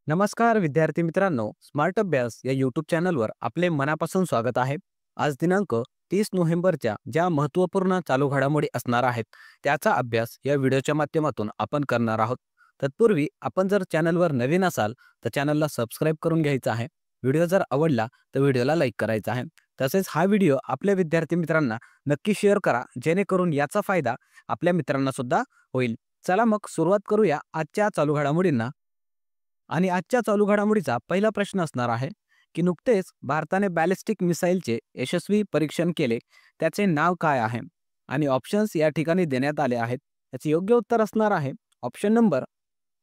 नमस्कार विद्यार्थी मित्रांनो, स्मार्ट अभ्यास या यूट्यूब चॅनलवर आपले मनापासून स्वागत आहे. आज दिनांक 30 नोव्हेंबरच्या ज्या महत्त्वपूर्ण चालू घडामोडी असणार आहेत त्याचा अभ्यास या व्हिडिओच्या माध्यमातून आपण करणार आहोत. तत्पूर्वी आपण जर चॅनलवर नवीन असाल तर चॅनलला सबस्क्राईब करून घ्यायचं आहे. व्हिडिओ जर आवडला तर व्हिडिओला लाईक करायचा आहे. तसेच हा व्हिडिओ आपल्या विद्यार्थी मित्रांना नक्की शेअर करा, जेणेकरून याचा फायदा आपल्या मित्रांना सुद्धा होईल. चला मग सुरुवात करूया आजच्या चालू घडामोडींना. आणि आजच्या चालू घडामोडीचा पहिला प्रश्न असणार आहे की नुकतेच भारताने बॅलिस्टिक मिसाईलचे यशस्वी परीक्षण केले, त्याचे नाव काय आहे? आणि ऑप्शन्स या ठिकाणी देण्यात आले आहेत. याचे योग्य उत्तर असणार आहे ऑप्शन नंबर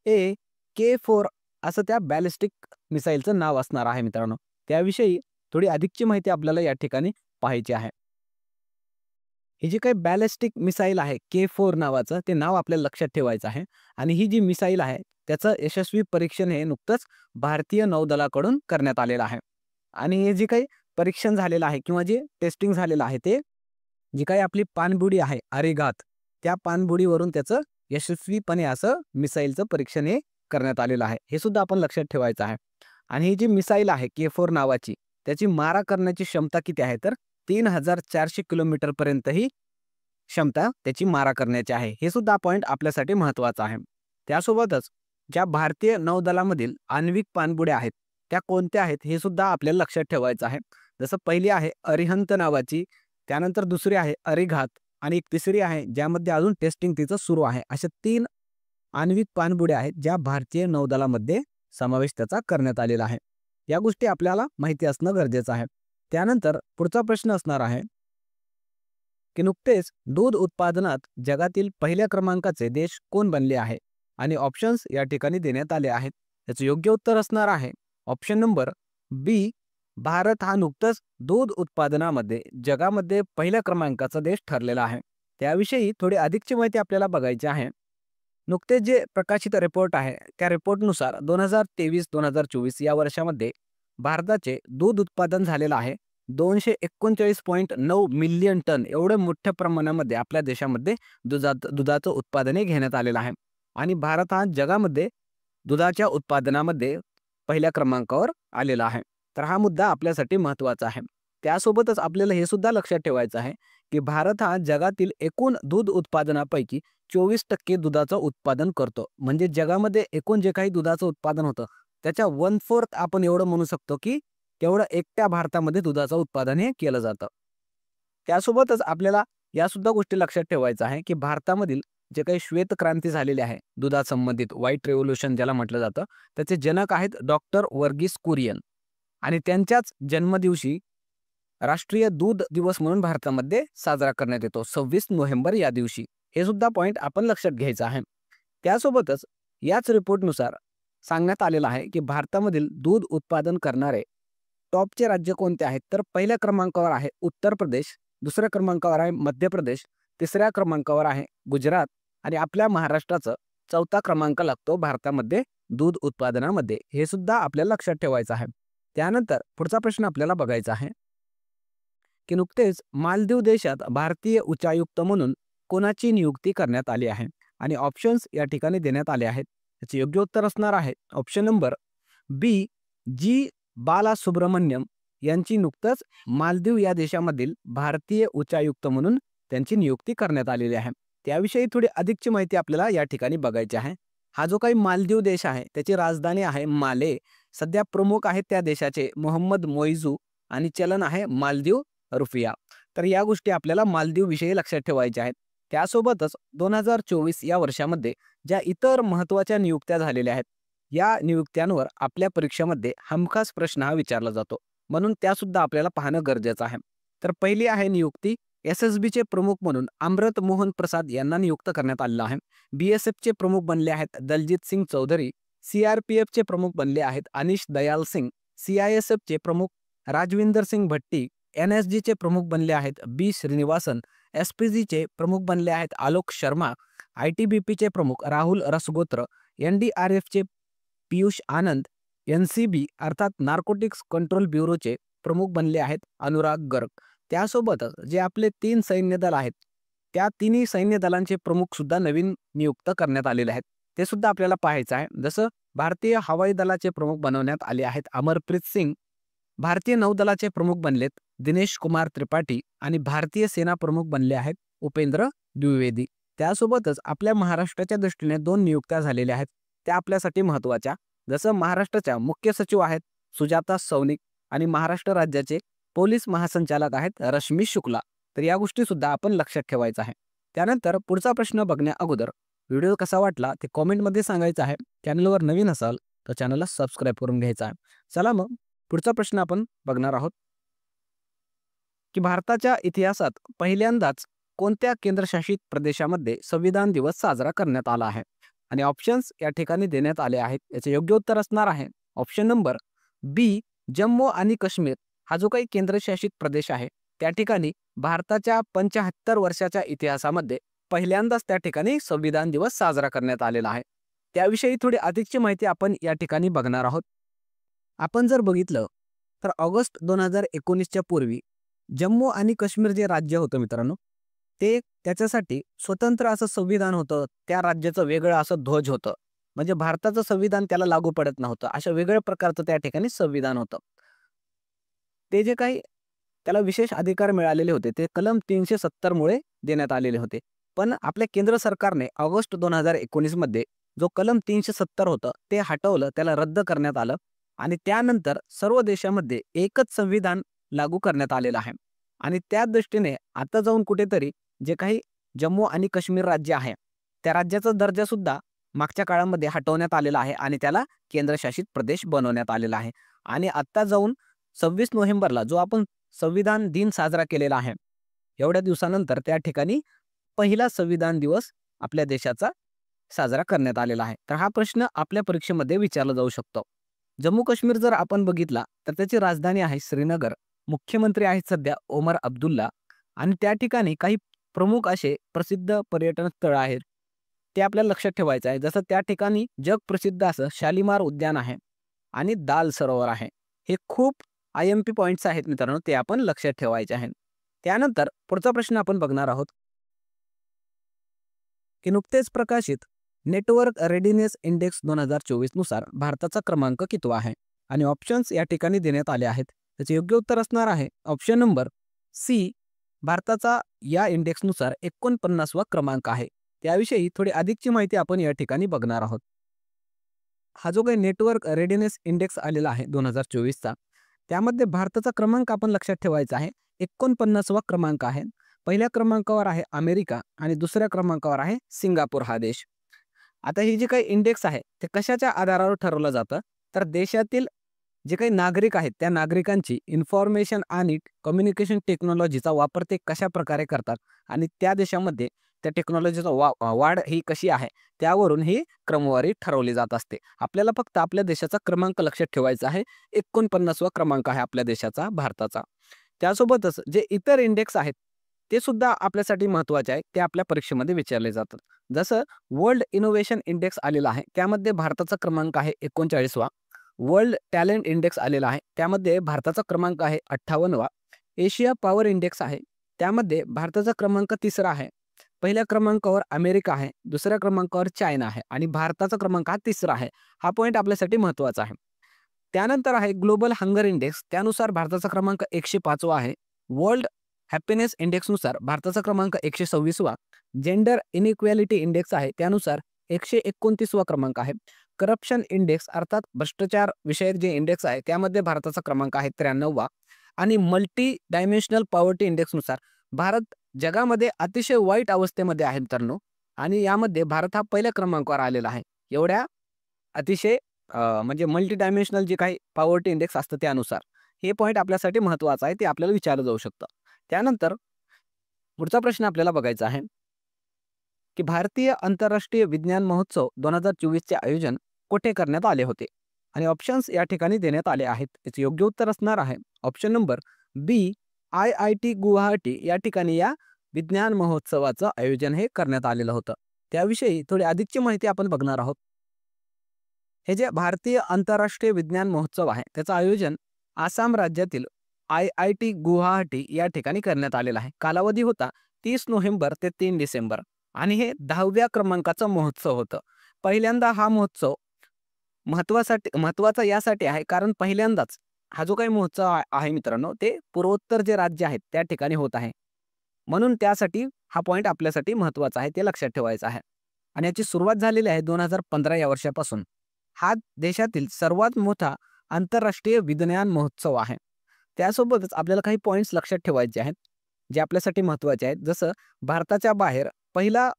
ए, K4 असं त्या बॅलिस्टिक मिसाईलचं नाव असणार आहे मित्रांनो. त्याविषयी थोडी अधिकची माहिती आपल्याला या ठिकाणी पाहायची आहे. ही जी काही बॅलिस्टिक मिसाईल आहे K4 नावाचं, ते नाव आपल्याला लक्षात ठेवायचं आहे. आणि ही जी मिसाईल आहे त्याचं यशस्वी परीक्षण हे नुकतंच भारतीय नौदलाकडून करण्यात आलेलं आहे. आणि हे जे काही परीक्षण झालेलं आहे किंवा जे टेस्टिंग झालेलं आहे ते जी काही आपली पाणबुडी आहे अरिघात, त्या पाणबुडीवरून त्याचं यशस्वीपणे असं मिसाईलचं परीक्षण हे करण्यात आलेलं आहे. हे सुद्धा आपण लक्षात ठेवायचं आहे. आणि ही जी मिसाईल आहे K4 नावाची, त्याची मारा करण्याची क्षमता किती आहे तर 3400 किलोमीटर पर्यंत ही क्षमता त्याची मारा करण्याची आहे. हे सुद्धा पॉईंट आपल्यासाठी महत्त्वाचा आहे. त्यासोबतच ज्या भारतीय नौदलामधील आण्विक पाणबुड्या आहेत त्या कोणत्या आहेत हे सुद्धा आपल्याला लक्षात ठेवायचं आहे. जसं पहिली आहे अरिहंत नावाची, त्यानंतर दुसरी आहे अरिघात आणि एक तिसरी आहे ज्यामध्ये अजून टेस्टिंग तिचं सुरू आहे. अशा 3 आण्विक पाणबुड्या आहेत ज्या भारतीय नौदलामध्ये समावेश त्याचा करण्यात आलेला आहे. या गोष्टी आपल्याला माहिती असणं गरजेचं आहे. त्यानंतर पुढचा प्रश्न असणार आहे की नुकतेच दूध उत्पादनात जगातील पहिल्या क्रमांकाचे देश कोण बनले आहे? आणि ऑप्शन्स या ठिकाणी देण्यात आले आहेत. याचं योग्य उत्तर असणार आहे ऑप्शन नंबर बी, भारत हा नुकतंच दूध उत्पादनामध्ये जगामध्ये पहिल्या क्रमांकाचा देश ठरलेला आहे. त्याविषयी थोडी अधिकची माहिती आपल्याला बघायची आहे. नुकतेच जे प्रकाशित रिपोर्ट आहे त्या रिपोर्टनुसार 2023-2024 या वर्षामध्ये भारताचे दूध उत्पादन झालेलं आहे 239.9 मिलियन टन. एवढ्या मोठ्या प्रमाणामध्ये आपल्या देशामध्ये दुधाचं उत्पादन हे घेण्यात आलेलं आहे. आणि भारत हा जगामध्ये दुधाच्या उत्पादनामध्ये पहिल्या क्रमांकावर आलेला आहे. तर हा मुद्दा आपल्यासाठी महत्त्वाचा आहे. त्यासोबतच आपल्याला हे सुद्धा लक्षात ठेवायचं आहे की भारत हा जगातील एकूण दूध उत्पादनापैकी 24% दुधाचं उत्पादन करतो. म्हणजे जगामध्ये एकूण जे काही दुधाचं उत्पादन होतं त्याच्या 1/4 आपण एवढं म्हणू शकतो की तेवढं एकट्या भारतामध्ये दुधाचं उत्पादन हे केलं जातं. त्यासोबतच आपल्याला या सुद्धा गोष्टी लक्षात ठेवायचं आहे की भारतामधील जे काही श्वेत क्रांती झालेली आहे दुधासंबंधित, व्हाईट रेव्होल्यूशन ज्याला म्हटलं जातं, त्याचे जनक आहेत डॉक्टर वर्गीस कुरियन. आणि त्यांच्याच जन्मदिवशी राष्ट्रीय दूध दिवस म्हणून भारतामध्ये साजरा करण्यात येतो 26 नोव्हेंबर या दिवशी. हे सुद्धा पॉईंट आपण लक्षात घ्यायचं आहे. त्यासोबतच याच रिपोर्टनुसार सांगण्यात आलेलं आहे की भारतामधील दूध उत्पादन करणारे टॉपचे राज्य कोणते आहेत तर पहिल्या क्रमांकावर आहे उत्तर प्रदेश, दुसऱ्या क्रमांकावर आहे मध्य प्रदेश, तिसऱ्या क्रमांकावर आहे गुजरात आणि आपल्या महाराष्ट्राचं 4था क्रमांक लागतो भारतामध्ये दूध उत्पादनामध्ये. हे सुद्धा आपल्याला लक्षात ठेवायचं आहे. त्यानंतर पुढचा प्रश्न आपल्याला बघायचा आहे की नुकतेच मालदीव देशात भारतीय उच्चायुक्त म्हणून कोणाची नियुक्ती करण्यात आली आहे? आणि ऑप्शन्स या ठिकाणी देण्यात आले आहेत. याचे योग्य उत्तर असणार आहे ऑप्शन नंबर बी, जी बालासुब्रमण्यम यांची नुकतंच मालदीव या देशामधील भारतीय उच्चायुक्त म्हणून त्यांची नियुक्ती करण्यात आलेली आहे. त्याविषयी थोडी अधिकची माहिती आपल्याला या ठिकाणी बघायची आहे. हा जो काही मालदीव देश आहे त्याची राजधानी आहे माले. सध्या प्रमुख आहेत त्या देशाचे मोहम्मद मोइझू आणि चलन आहे मालदीव रुपया. तर या गोष्टी आपल्याला मालदीव विषयी लक्षात ठेवायच्या आहेत. त्यासोबतच 2024 या वर्षामध्ये ज्या इतर महत्त्वाच्या नियुक्त्या झालेल्या आहेत या नियुक्त्यांवर आपल्या परीक्षेमध्ये हमखास प्रश्न हा विचारला जातो. म्हणून त्यासुद्धा आपल्याला पाहणं गरजेचं आहे. तर पहिली आहे नियुक्ती SSBचे प्रमुख म्हणून अमृत मोहन प्रसाद यांना नियुक्त करण्यात आलेलं आहे. BSFचे प्रमुख बनले आहेत दलजीत सिंग चौधरी. CRPFचे प्रमुख बनले आहेत अनिश दयाल सिंग. CISFचे प्रमुख राजविंदर सिंग भट्टी. NSGचे प्रमुख बनले आहेत B श्रीनिवासन. SPGचे प्रमुख बनले आहेत आलोक शर्मा. ITBPचे प्रमुख राहुल रसगोत्र. NDRFचे पियुष आनंद. NCB अर्थात नार्कोटिक्स कंट्रोल ब्युरोचे प्रमुख बनले आहेत अनुराग गर्ग. त्यासोबतच जे आपले 3 सैन्य दल आहेत त्या तिन्ही सैन्य दलांचे प्रमुख सुद्धा नवीन नियुक्त करण्यात आलेले आहेत. ते सुद्धा आपल्याला पाहायचं आहे. जसं भारतीय हवाई दलाचे प्रमुख बनवण्यात आले आहेत अमरप्रीत सिंग. भारतीय नौदलाचे प्रमुख बनलेत दिनेश कुमार त्रिपाठी आणि भारतीय सेना प्रमुख बनले आहेत उपेंद्र द्विवेदी. त्यासोबतच आपल्या महाराष्ट्राच्या दृष्टीने 2 नियुक्त्या झालेल्या आहेत. त्या आपल्यासाठी महत्त्वाच्या. जसं महाराष्ट्राच्या मुख्य सचिव आहेत सुजाता सौनिक आणि महाराष्ट्र राज्याचे पोलीस महासंचालक आहेत रश्मी शुक्ला. तर या गोष्टी सुद्धा आपण लक्षात ठेवायचं आहे. त्यानंतर पुढचा प्रश्न बघण्या अगोदर व्हिडिओ कसा वाटला ते कॉमेंटमध्ये सांगायचं आहे. चॅनलवर नवीन असाल तर चॅनलला सबस्क्राईब करून घ्यायचा आहे. चला मग पुढचा प्रश्न आपण बघणार आहोत की भारताच्या इतिहासात पहिल्यांदाच कोणत्या केंद्रशासित प्रदेशामध्ये संविधान दिवस साजरा करण्यात आला आहे. आणि ऑप्शन्स या ठिकाणी देण्यात आले आहेत. याचे योग्य उत्तर असणार आहे ऑप्शन नंबर बी जम्मू आणि काश्मीर. हा जो काही केंद्रशासित प्रदेश आहे त्या ठिकाणी भारताच्या 75 वर्षाच्या इतिहासामध्ये पहिल्यांदाच त्या ठिकाणी संविधान दिवस साजरा करण्यात आलेला आहे. त्याविषयी थोडी अधिकची माहिती आपण या ठिकाणी बघणार आहोत. आपण जर बघितलं तर ऑगस्ट 2019च्या पूर्वी जम्मू आणि काश्मीर जे राज्य होतं मित्रांनो ते त्याच्यासाठी स्वतंत्र असं संविधान होतं. त्या राज्याचं वेगळं असं ध्वज होतं. म्हणजे भारताचं संविधान त्याला लागू पडत नव्हतं. अशा वेगळ्या प्रकारचं त्या ठिकाणी संविधान होतं. ते जे काही त्याला विशेष अधिकार मिळालेले होते ते कलम 370 मुळे देण्यात आलेले होते. पण आपल्या केंद्र सरकारने ऑगस्ट 2019 मध्ये जो कलम 370 होतं ते हटवलं, त्याला रद्द करण्यात आलं आणि त्यानंतर सर्व देशामध्ये एकच संविधान लागू करण्यात आलेलं आहे. आणि त्या दृष्टीने आता जाऊन कुठेतरी जे काही जम्मू आणि काश्मीर राज्य आहे त्या राज्याचा दर्जा सुद्धा मागच्या काळामध्ये हटवण्यात आलेला आहे आणि त्याला केंद्रशासित प्रदेश बनवण्यात आलेला आहे. आणि आता जाऊन 26 नोव्हेंबरला जो आपण संविधान दिन साजरा केलेला आहे एवढ्या दिवसानंतर त्या ठिकाणी पहिला संविधान दिवस आपल्या देशाचा साजरा करण्यात आलेला आहे. तर हा प्रश्न आपल्या परीक्षेमध्ये विचारला जाऊ शकतो. जम्मू काश्मीर जर आपण बघितला तर त्याची राजधानी आहे श्रीनगर. मुख्यमंत्री आहेत सध्या ओमर अब्दुल्ला आणि त्या ठिकाणी काही प्रमुख असे प्रसिद्ध पर्यटन स्थळ आहेत ते आपल्याला लक्षात ठेवायचं आहे. जसं त्या ठिकाणी जगप्रसिद्ध असं शालिमार उद्यान आहे आणि दाल सरोवर आहे. हे खूप IMP पॉइंट्स आहेत मित्रांनो, ते आपण लक्षात ठेवायचे आहेत. त्यानंतर पुढचा प्रश्न आपण बघणार आहोत की नुकतेच प्रकाशित नेटवर्क रेडिनेस इंडेक्स 2024 नुसार भारताचा क्रमांक कितवा आहे. आणि ऑप्शन्स या ठिकाणी देण्यात आले आहेत. त्याचे योग्य उत्तर असणार आहे ऑप्शन नंबर सी. भारताचा या इंडेक्सनुसार 49वा क्रमांक आहे. त्याविषयी थोडी अधिकची माहिती आपण या ठिकाणी बघणार आहोत. हा जो काही नेटवर्क रेडिनेस इंडेक्स आलेला आहे 2024चा त्यामध्ये भारताचा क्रमांक आपण लक्षात ठेवायचा आहे. 49वा क्रमांक आहे. पहिल्या क्रमांकावर आहे अमेरिका आणि दुसऱ्या क्रमांकावर आहे सिंगापूर हा देश. आता ही जी काही इंडेक्स आहे ते कशाच्या आधारावर ठरवलं जातं तर देशातील जे काही नागरिक आहेत त्या नागरिकांची इन्फॉर्मेशन आणि कम्युनिकेशन टेक्नॉलॉजीचा वापर ते कशा प्रकारे करतात आणि त्या देशामध्ये त्या टेक्नॉलॉजीचा वाढ ही कशी आहे त्यावरून ही क्रमवारी ठरवली जात असते. आपल्याला फक्त आपल्या देशाचा क्रमांक लक्षात ठेवायचा आहे. 49वा क्रमांक आहे आपल्या देशाचा भारताचा. त्यासोबतच जे इतर इंडेक्स आहेत ते सुद्धा आपल्यासाठी महत्त्वाचे आहे. ते आपल्या परीक्षेमध्ये विचारले जातात. जसं वर्ल्ड इनोव्हेशन इंडेक्स आलेला आहे त्यामध्ये भारताचा क्रमांक आहे 39वा. वर्ल्ड टॅलेंट इंडेक्स आलेला आहे त्यामध्ये भारताचा क्रमांक आहे 58वा. एशिया पॉवर इंडेक्स आहे त्यामध्ये भारताचा क्रमांक 3रा आहे. पहिल्या क्रमांकावर अमेरिका आहे, दुसऱ्या क्रमांकावर चायना आहे आणि भारताचा क्रमांक हा 3रा आहे. हा पॉईंट आपल्यासाठी महत्त्वाचा आहे. त्यानंतर आहे ग्लोबल हंगर इंडेक्स त्यानुसार भारताचा क्रमांक 105वा आहे. वर्ल्ड हॅपीनेस इंडेक्सनुसार भारताचा क्रमांक 126वा. जेंडर इनइक्वॅलिटी इंडेक्स आहे त्यानुसार 129वा क्रमांक आहे. करप्शन इंडेक्स अर्थात भ्रष्टाचार विषयक जे इंडेक्स आहे त्यामध्ये भारताचा क्रमांक आहे 93वा. आणि मल्टी डायमेन्शनल पॉवर्टी इंडेक्सनुसार भारत जगामध्ये अतिशय वाईट अवस्थेमध्ये आहे मित्रांनो आणि यामध्ये भारत हा पहिल्या क्रमांकावर आलेला आहे. एवढ्या अतिशय म्हणजे मल्टी डायमेन्शनल जे काही पॉवर्टी इंडेक्स असतं त्यानुसार हे पॉईंट आपल्यासाठी महत्त्वाचं आहे. ते आपल्याला विचारलं जाऊ शकतं. त्यानंतर पुढचा प्रश्न आपल्याला बघायचा आहे की भारतीय आंतरराष्ट्रीय विज्ञान महोत्सव 2024चे आयोजन कुठे करण्यात आले होते. आणि ऑप्शन्स या ठिकाणी देण्यात आले आहेत. याचे योग्य उत्तर असणार आहे ऑप्शन नंबर बी. IIT गुवाहाटी या ठिकाणी या विज्ञान महोत्सवाचं आयोजन हे करण्यात आलेलं होतं. त्याविषयी थोडी अधिकची माहिती आपण बघणार आहोत. हे जे भारतीय आंतरराष्ट्रीय विज्ञान महोत्सव आहे त्याचं आयोजन आसाम राज्यातील IIT गुवाहाटी या ठिकाणी करण्यात आलेला आहे. कालावधी होता 30 नोव्हेंबर ते 3 डिसेंबर आणि हे 10व्या क्रमांकाचा महोत्सव होतं. पहिल्यांदा हा महोत्सव महत्वाचा यासाठी आहे कारण पहिल्यांदाच हा जो काही महोत्सव आहे मित्रांनो, ते पूर्वोत्तर जे राज्य आहेत त्या ठिकाणी होत आहे. म्हणून त्यासाठी हा पॉइंट आपल्यासाठी महत्वाचा आहे, ते लक्षात ठेवायचं आहे. आणि याची सुरुवात झालेली आहे 2015 या वर्षापासून. हा देशातील सर्वात मोठा आंतरराष्ट्रीय विज्ञान महोत्सव आहे. त्यासोबतच आपल्याला काही पॉइंट्स लक्षात ठेवायचे आहेत, जे आपल्यासाठी महत्त्वाचे आहेत. जसं भारताच्या बाहेर पहिला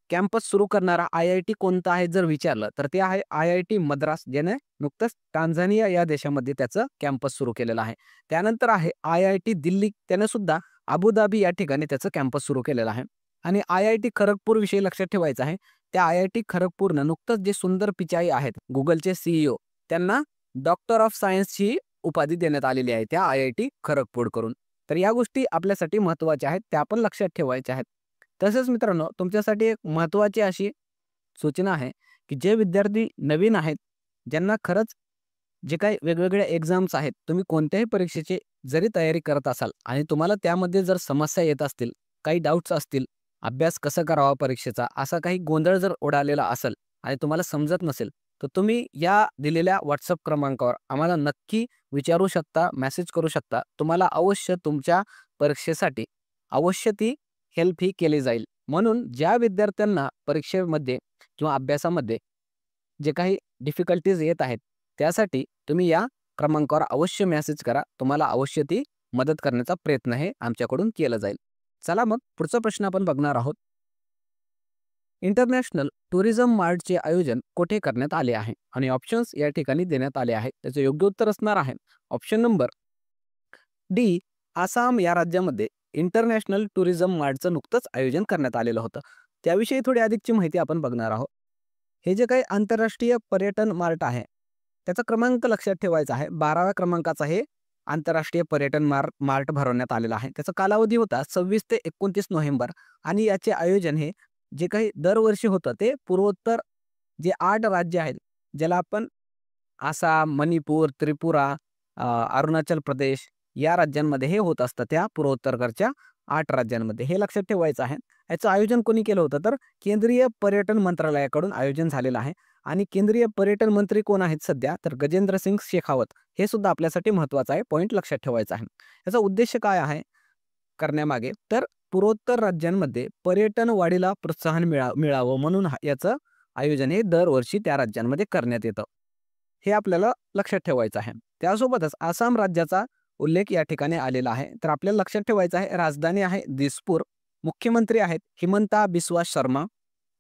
कॅम्पस सुरू करणारा आय-आय-टी कोणता आहे जर विचारलं, तर ते आहे आय-आय-टी मद्रास, ज्याने नुकतंच टांझानिया या देशामध्ये त्याचं कॅम्पस सुरू केलेलं आहे. त्यानंतर आहे आय-आय-टी दिल्ली, त्याने सुद्धा अबुधाबी या ठिकाणी त्याचं कॅम्पस सुरू केलेलं आहे. आणि आय-आय-टी खरगपूर विषयी लक्षात ठेवायचं आहे. त्या आय-आय-टी खरगपूरनं नुकतंच जे सुंदर पिचाई आहेत, Googleचे CEO, त्यांना डॉक्टर ऑफ सायन्सची उपाधी देण्यात आलेली आहे त्या आय-आय-टी खरगपूरकडून. तर या गोष्टी आपल्यासाठी महत्त्वाच्या आहेत, त्या पण लक्षात ठेवायच्या आहेत. तसेच मित्रांनो, तुमच्यासाठी एक महत्त्वाची अशी सूचना आहे, की जे विद्यार्थी नवीन आहेत, ज्यांना खरंच जे काही वेगवेगळ्या एक्झाम्स आहेत, तुम्ही कोणत्याही परीक्षेची जरी तयारी करत असाल आणि तुम्हाला त्यामध्ये जर समस्या येत असतील, काही डाउट्स असतील, अभ्यास कसा करावा परीक्षेचा, असा काही गोंधळ जर उडालेला असेल आणि तुम्हाला समजत नसेल, तर तुम्ही या दिलेल्या WhatsApp क्रमांकावर आम्हाला नक्की विचारू शकता, मेसेज करू शकता. तुम्हाला अवश्य तुमच्या परीक्षेसाठी अवश्य ती हेल्प ही केली जाईल. म्हणून ज्या विद्यार्थ्यांना परीक्षेमध्ये किंवा अभ्यासामध्ये जे काही डिफिकल्टीज येत आहेत, त्यासाठी तुम्ही या क्रमांकावर अवश्य मेसेज करा. तुम्हाला अवश्य ती मदत करण्याचा प्रयत्न हे आमच्याकडून केला जाईल. चला मग पुढचा प्रश्न आपण बघणार आहोत. इंटरनॅशनल टुरिझम मार्टचे आयोजन कुठे करण्यात आले आहे? आणि ऑप्शन्स या ठिकाणी देण्यात आले आहेत. त्याचं योग्य उत्तर असणार आहे ऑप्शन नंबर डी, आसाम या राज्यामध्ये इंटरनॅशनल टुरिझम मार्टचं नुकतंच आयोजन करण्यात आलेलं होतं. त्याविषयी थोडी अधिकची माहिती आपण बघणार आहोत. हे जे काही आंतरराष्ट्रीय पर्यटन मार्ट आहे, त्याचा क्रमांक लक्षात ठेवायचा आहे. 12व्या क्रमांकाचा हे आंतरराष्ट्रीय पर्यटन मार्ट भरवण्यात आलेला आहे. त्याचा कालावधी होता 26 ते 29 नोव्हेंबर आणि याचे आयोजन हे जे काही दरवर्षी होतं ते पूर्वोत्तर जे 8 राज्य आहेत, ज्याला आपण आसाम, मणिपूर, त्रिपुरा, अरुणाचल प्रदेश या राज्यांमध्ये हे होत असतं, त्या पूर्वोत्तरकडच्या 8 राज्यांमध्ये. हे लक्षात ठेवायचं आहे. याचं आयोजन कोणी केलं होतं, तर केंद्रीय पर्यटन मंत्रालयाकडून आयोजन झालेलं आहे. आणि केंद्रीय पर्यटन मंत्री कोण आहेत सध्या, तर गजेंद्र सिंग शेखावत. हे सुद्धा आपल्यासाठी महत्त्वाचं आहे, पॉईंट लक्षात ठेवायचा आहे. याचा उद्देश काय आहे करण्यामागे, तर पूर्वोत्तर राज्यांमध्ये पर्यटन वाढीला प्रोत्साहन मिळावं म्हणून याचं आयोजन हे दरवर्षी त्या राज्यांमध्ये करण्यात येतं. हे आपल्याला लक्षात ठेवायचं आहे. त्यासोबतच आसाम राज्याचा उल्लेख या ठिकाणी आलेला आहे. तर आपल्याला लक्षात ठेवायचं आहे, राजधानी आहे दिसपूर, मुख्यमंत्री आहेत हिमंता बिस्वा शर्मा.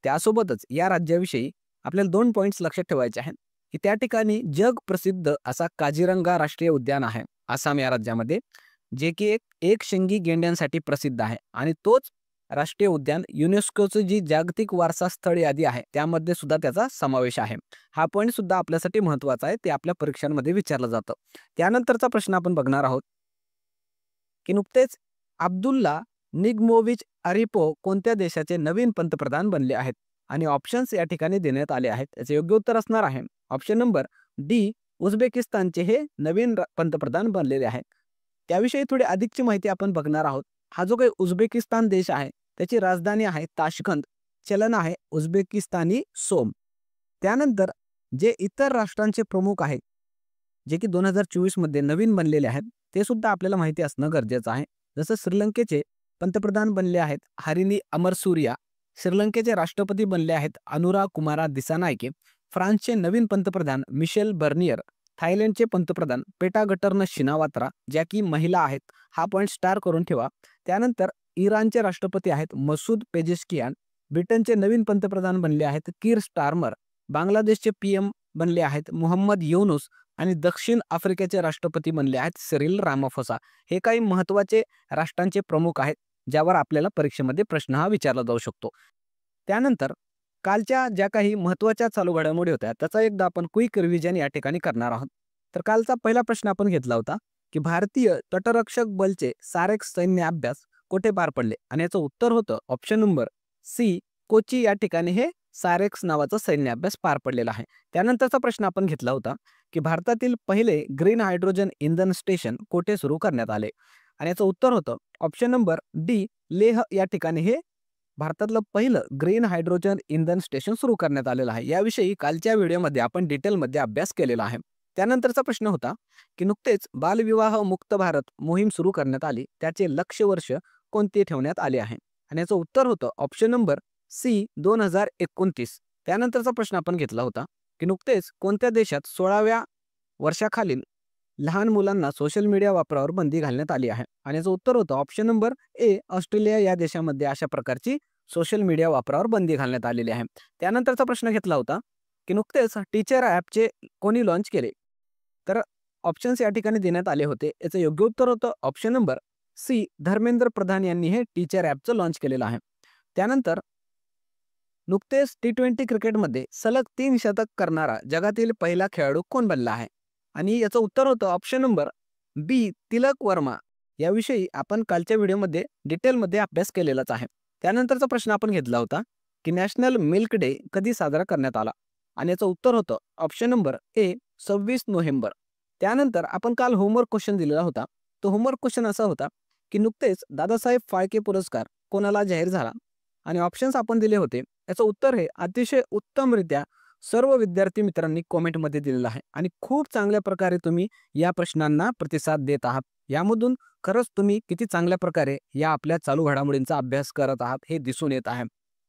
त्यासोबतच या राज्याविषयी आपल्याला 2 पॉइंट्स लक्षात ठेवायचे आहेत, की त्या ठिकाणी जग प्रसिद्ध असा काझीरंगा राष्ट्रीय उद्यान आहे आसाम या राज्यामध्ये, जे की एक शिंगी गेंड्यांसाठी प्रसिद्ध आहे. आणि तोच राष्ट्रीय उद्यान युनेस्कोची जी जागतिक वारसा स्थळ यादी आहे, त्यामध्ये सुद्धा त्याचा समावेश आहे. हा पॉईंट सुद्धा आपल्यासाठी महत्त्वाचा आहे, ते आपल्या परीक्षांमध्ये विचारलं जातं. त्यानंतरचा प्रश्न आपण बघणार आहोत, की नुकतेच अब्दुल्ला निगमोविच अरिपो कोणत्या देशाचे नवीन पंतप्रधान बनले आहेत? आणि ऑप्शन्स या ठिकाणी देण्यात आले आहेत. याचे योग्य उत्तर असणार आहे ऑप्शन नंबर डी, उझबेकिस्तानचे हे नवीन पंतप्रधान बनलेले आहेत. त्याविषयी थोडी अधिकची माहिती आपण बघणार आहोत. हा जो काही उझबेकिस्तान देश आहे, त्याची राजधानी आहे ताशकंद, चलन आहे उझबेकिस्तानी सोम. त्यानंतर जे इतर राष्ट्रांचे प्रमुख आहेत, जे की 2024 मध्ये नवीन बनलेले आहेत, ते सुद्धा आपल्याला माहिती असणं गरजेचं आहे. जसं श्रीलंकेचे पंतप्रधान बनले आहेत हरिनी अमरसूरिया, श्रीलंकेचे राष्ट्रपती बनले आहेत अनुरा कुमारा दिसानायके, फ्रान्सचे नवीन पंतप्रधान मिशेल बर्नियर, थायलंडचे पंतप्रधान पेटागटर्न शिनावात्रा, ज्या की महिला आहेत. हा पॉईंट स्टार करून ठेवा. त्यानंतर इराणचे राष्ट्रपती आहेत मसूद पेजेशकियान, ब्रिटनचे नवीन पंतप्रधान बनले आहेत कीर स्टारमर, बांगलादेशचे PM बनले आहेत मोहम्मद युनूस आणि दक्षिण आफ्रिकेचे राष्ट्रपती बनले आहेत सिरिल रामाफोसा. हे काही महत्त्वाचे राष्ट्रांचे प्रमुख आहेत, ज्यावर आपल्याला परीक्षेमध्ये प्रश्न हा विचारला जाऊ शकतो. त्यानंतर कालच्या ज्या काही महत्त्वाच्या चालू घडामोडी होत्या, त्याचा एकदा आपण क्विक रिव्हिजन या ठिकाणी करणार आहोत. तर कालचा पहिला प्रश्न आपण घेतला होता, की भारतीय तटरक्षक बलचे सारेक सैन्य अभ्यास कुठे पार पडले? आणि याचं उत्तर होतं ऑप्शन नंबर सी, कोची या ठिकाणी हे सारेक्स नावाचा सैन्य अभ्यास पार पडलेला आहे. त्यानंतरचा प्रश्न आपण घेतला होता, की भारतातील पहिले ग्रीन हायड्रोजन इंधन स्टेशन कुठे सुरू करण्यात आले? आणि याचं उत्तर होतं ऑप्शन नंबर डी, लेह या ठिकाणी हे भारतातलं पहिलं ग्रीन हायड्रोजन इंधन स्टेशन सुरू करण्यात आलेलं आहे. याविषयी कालच्या व्हिडिओमध्ये आपण डिटेलमध्ये अभ्यास केलेला आहे. त्यानंतरचा प्रश्न होता की नुकतेच बालविवाह मुक्त भारत मोहीम सुरू करण्यात आली. त्याचे लक्ष्य वर्ष कोणते ठेवण्यात आले आहे? आणि याचं उत्तर होतं ऑप्शन नंबर सी 2029. त्यानंतरचा प्रश्न आपण घेतला होता की नुकतेच कोणत्या देशात 16व्या वर्षाखालील लहान मुलांना सोशल मीडिया वापरावर बंदी घालण्यात आली आहे? आणि याचं उत्तर होतं ऑप्शन नंबर ए ऑस्ट्रेलिया या देशामध्ये अशा प्रकारची सोशल मीडिया वापरावर बंदी घालण्यात आलेली आहे. त्यानंतरचा प्रश्न घेतला होता की नुकतेच टीचर ॲपचे कोणी लॉन्च केले? तर ऑप्शन्स या ठिकाणी देण्यात आले होते. याचं योग्य उत्तर होतं option number C Dharmendra Pradhan यांनी हे टीचर ॲपचं लॉन्च केलेलं आहे. त्यानंतर नुकतेच T20 क्रिकेटमध्ये सलग 3 शतक करणारा जगातील पहिला खेळाडू कोण बनला आहे? आणि याचं उत्तर होतं ऑप्शन नंबर बी तिलक वर्मा. याविषयी आपण कालच्या व्हिडिओमध्ये डिटेलमध्ये अभ्यास केलेलाच आहे. त्यानंतरचा प्रश्न आपण घेतला होता की नॅशनल मिल्क डे कधी साजरा करण्यात आला? आणि याचं उत्तर होतं ऑप्शन नंबर ए 26 नोव्हेंबर. त्यानंतर आपण काल होमवर्क क्वेश्चन दिलेला होता. तो होमवर्क क्वेश्चन असा होता की नुकतेच दादासाहेब फाळके पुरस्कार कोणाला जाहीर झाला? आणि ऑप्शन्स आपण दिले होते. याचं उत्तर हे अतिशय उत्तमरित्या सर्व विद्यार्थी मित्रांनी कॉमेंटमध्ये दिलेलं आहे आणि खूप चांगल्या प्रकारे तुम्ही या प्रश्नांना प्रतिसाद देत आहात. यामधून खरंच तुम्ही किती चांगल्या प्रकारे या आपल्या चालू घडामोडींचा अभ्यास करत आहात हे दिसून येत आहे.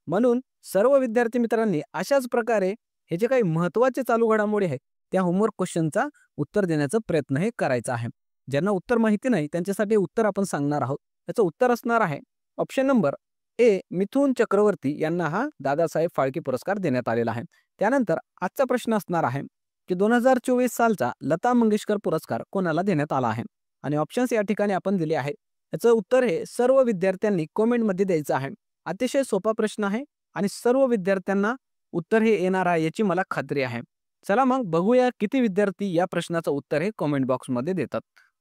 म्हणून सर्व विद्यार्थी मित्रांनी अशाच प्रकारे हे जे काही महत्त्वाचे चालू घडामोडी आहेत त्या होमवर्क क्वेश्चनचा उत्तर देण्याचा प्रयत्न हे करायचा आहे. ज्यांना उत्तर माहिती नाही त्यांच्यासाठी उत्तर आपण सांगणार आहोत. त्याचं उत्तर असणार आहे option number A Mithun Chakraborty यांना हा दादासाहेब फाळके पुरस्कार देण्यात आलेला आहे. त्यानंतर आजचा प्रश्न असणार आहे की 2024 सालचा लता मंगेशकर पुरस्कार कोणाला देण्यात आला आहे? आणि ऑप्शन्स या ठिकाणी आपण दिले आहे. याचं उत्तर हे सर्व विद्यार्थ्यांनी कॉमेंटमध्ये द्यायचं आहे. अतिशय सोपा प्रश्न आहे आणि सर्व विद्यार्थ्यांना उत्तर हे येणार आहे याची मला खात्री आहे. चला मग बघूया किती विद्यार्थी या प्रश्नाचं उत्तर हे कॉमेंट बॉक्समध्ये देतात.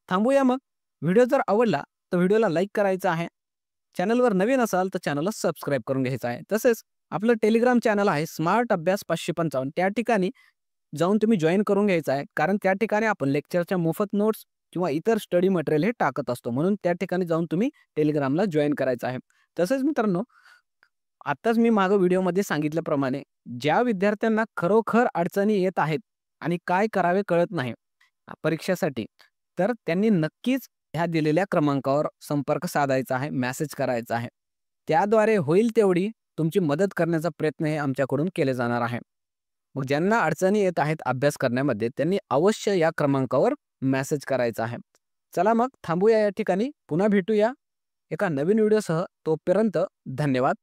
थांबूया मग. व्हिडिओ जर आवडला तर व्हिडिओला लाईक करायचा आहे. चॅनलवर नवीन असाल तर चॅनलला सबस्क्राईब करून घ्यायचं आहे. तसेच आपलं टेलिग्राम चॅनल आहे स्मार्ट अभ्यास 555. त्या ठिकाणी जाऊन तुम्ही जॉईन करून घ्यायचं आहे. कारण त्या ठिकाणी आपण लेक्चरच्या मोफत नोट्स किंवा इतर स्टडी मटेरियल हे टाकत असतो. म्हणून त्या ठिकाणी जाऊन तुम्ही टेलिग्रामला जॉईन करायचं आहे. तसेच मित्रांनो आत्ताच मी मागं व्हिडिओमध्ये सांगितल्याप्रमाणे ज्या विद्यार्थ्यांना खरोखर अडचणी येत आहेत आणि काय करावे कळत नाही परीक्षेसाठी तर त्यांनी नक्कीच ह्या दिलेल्या क्रमांकावर संपर्क साधायचा आहे, मेसेज करायचा आहे. त्याद्वारे होईल तेवढी तुमची मदत करण्याचा प्रयत्न हे आमच्याकडून केले जाणार आहे. मग ज्यांना अडचणी येत आहेत अभ्यास करण्यामध्ये त्यांनी अवश्य या क्रमांकावर मेसेज करायचा आहे. चला मग थांबूया या ठिकाणी. पुन्हा भेटूया एका नवीन व्हिडिओसह. तोपर्यंत धन्यवाद.